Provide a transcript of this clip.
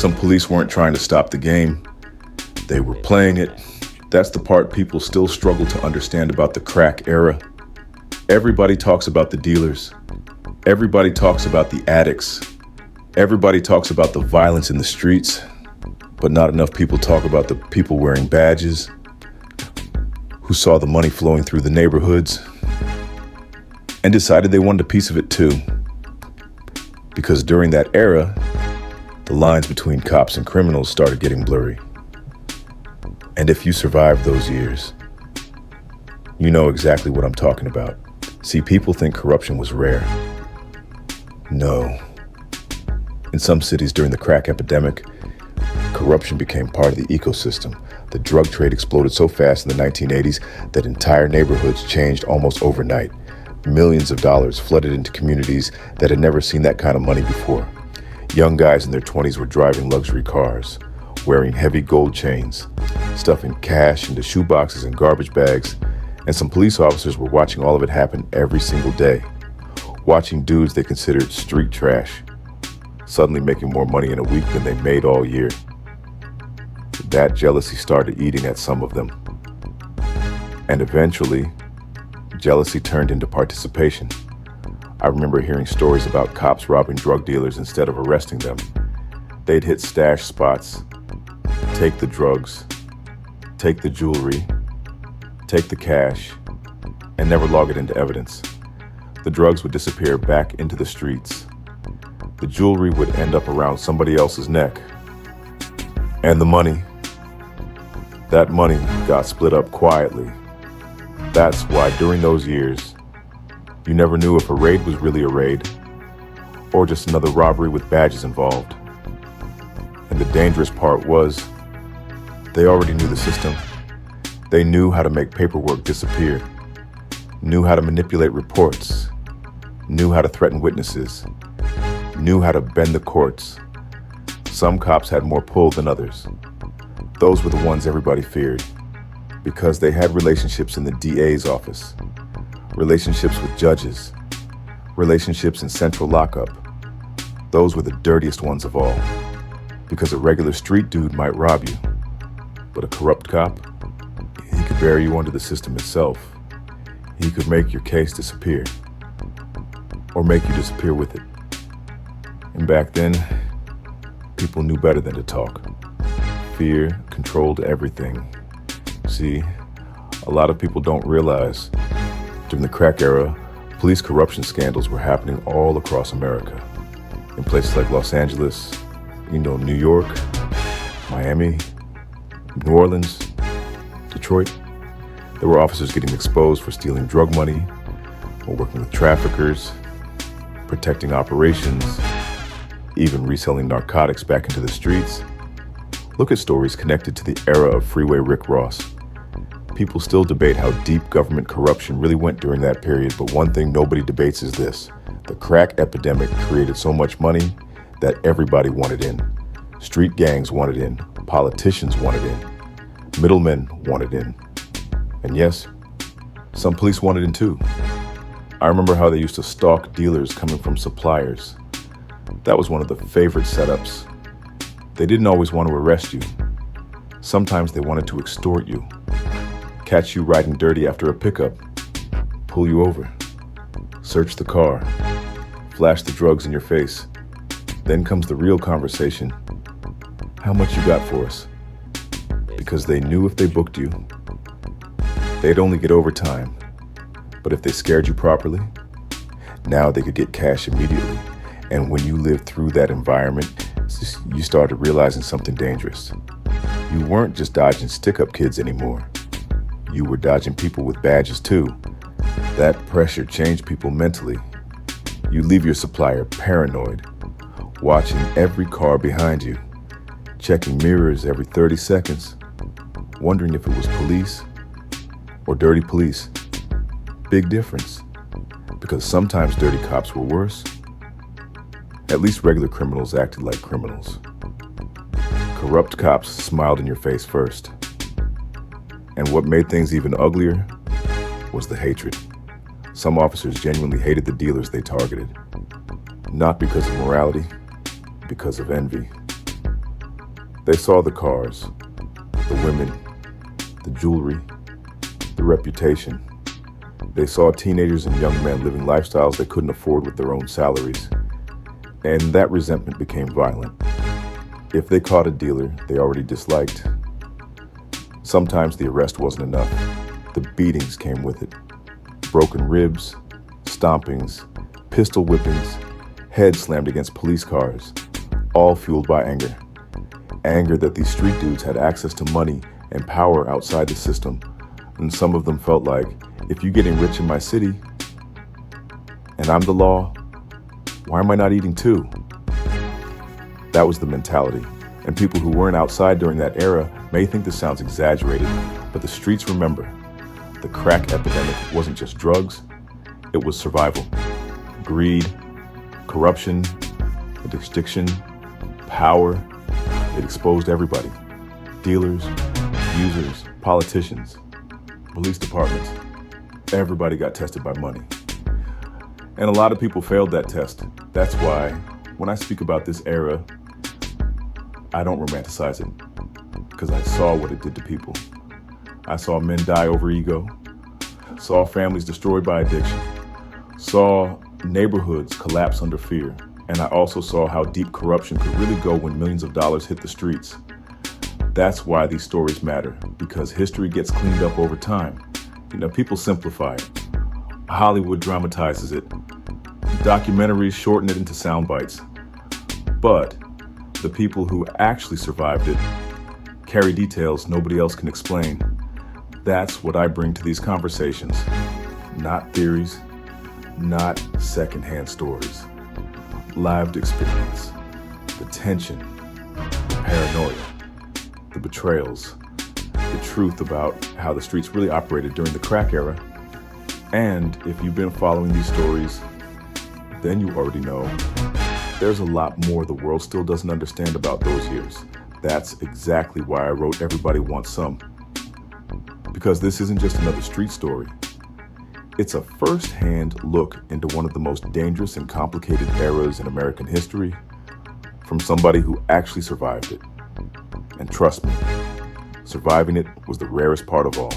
Some police weren't trying to stop the game. They were playing it. That's the part people still struggle to understand about the crack era. Everybody talks about the dealers. Everybody talks about the addicts. Everybody talks about the violence in the streets. But not enough people talk about the people wearing badges, who saw the money flowing through the neighborhoods and decided they wanted a piece of it too. Because during that era, the lines between cops and criminals started getting blurry. And if you survived those years, you know exactly what I'm talking about. See, people think corruption was rare. No. In some cities during the crack epidemic, corruption became part of the ecosystem. The drug trade exploded so fast in the 1980s that entire neighborhoods changed almost overnight. Millions of dollars flooded into communities that had never seen that kind of money before. Young guys in their 20s were driving luxury cars, wearing heavy gold chains, stuffing cash into shoeboxes and garbage bags, and some police officers were watching all of it happen every single day, watching dudes they considered street trash, suddenly making more money in a week than they made all year. That jealousy started eating at some of them. And eventually, jealousy turned into participation. I remember hearing stories about cops robbing drug dealers instead of arresting them. They'd hit stash spots, take the drugs, take the jewelry, take the cash, and never log it into evidence. The drugs would disappear back into the streets. The jewelry would end up around somebody else's neck. And the money, that money got split up quietly. That's why during those years, you never knew if a raid was really a raid or just another robbery with badges involved. And the dangerous part was, they already knew the system. They knew how to make paperwork disappear, knew how to manipulate reports, knew how to threaten witnesses, knew how to bend the courts. Some cops had more pull than others. Those were the ones everybody feared because they had relationships in the DA's office, relationships with judges, relationships in central lockup. Those were the dirtiest ones of all, because a regular street dude might rob you, but a corrupt cop, he could bury you under the system itself. He could make your case disappear, or make you disappear with it. And back then, people knew better than to talk. Fear controlled everything. See, a lot of people don't realize during the crack era, police corruption scandals were happening all across America. In places like Los Angeles, New York, Miami, New Orleans, Detroit. There were officers getting exposed for stealing drug money, or working with traffickers, protecting operations, even reselling narcotics back into the streets. Look at stories connected to the era of Freeway Rick Ross. People still debate how deep government corruption really went during that period, but one thing nobody debates is this. The crack epidemic created so much money that everybody wanted in. Street gangs wanted in, politicians wanted in, middlemen wanted in. And yes, some police wanted in too. I remember how they used to stalk dealers coming from suppliers. That was one of the favorite setups. They didn't always want to arrest you. Sometimes they wanted to extort you, catch you riding dirty after a pickup, pull you over, search the car, flash the drugs in your face. Then comes the real conversation. How much you got for us? Because they knew if they booked you, they'd only get overtime. But if they scared you properly, now they could get cash immediately. And when you lived through that environment, you started realizing something dangerous. You weren't just dodging stick-up kids anymore. You were dodging people with badges too. That pressure changed people mentally. You leave your supplier paranoid, watching every car behind you, checking mirrors every 30 seconds, wondering if it was police or dirty police. Big difference, because sometimes dirty cops were worse. At least regular criminals acted like criminals. Corrupt cops smiled in your face first. And what made things even uglier was the hatred. Some officers genuinely hated the dealers they targeted. Not because of morality, because of envy. They saw the cars, the women, the jewelry, the reputation. They saw teenagers and young men living lifestyles they couldn't afford with their own salaries. And that resentment became violent. If they caught a dealer they already disliked, sometimes the arrest wasn't enough. The beatings came with it. Broken ribs, stompings, pistol whippings, heads slammed against police cars, all fueled by anger. Anger that these street dudes had access to money and power outside the system. And some of them felt like, if you're getting rich in my city, and I'm the law, why am I not eating too? That was the mentality. And people who weren't outside during that era may think this sounds exaggerated, but the streets remember. The crack epidemic wasn't just drugs, it was survival. Greed, corruption, addiction, power. It exposed everybody. Dealers, users, politicians, police departments. Everybody got tested by money. And a lot of people failed that test. That's why when I speak about this era, I don't romanticize it, because I saw what it did to people. I saw men die over ego, saw families destroyed by addiction, saw neighborhoods collapse under fear, and I also saw how deep corruption could really go when millions of dollars hit the streets. That's why these stories matter, because history gets cleaned up over time. People simplify it. Hollywood dramatizes it. Documentaries shorten it into sound bites. But the people who actually survived it carry details nobody else can explain. That's what I bring to these conversations. Not theories, not secondhand stories. Lived experience. The tension, the paranoia, the betrayals, the truth about how the streets really operated during the crack era. And if you've been following these stories, then you already know there's a lot more the world still doesn't understand about those years. That's exactly why I wrote Everybody Wants Some. Because this isn't just another street story. It's a first-hand look into one of the most dangerous and complicated eras in American history from somebody who actually survived it. And trust me, surviving it was the rarest part of all.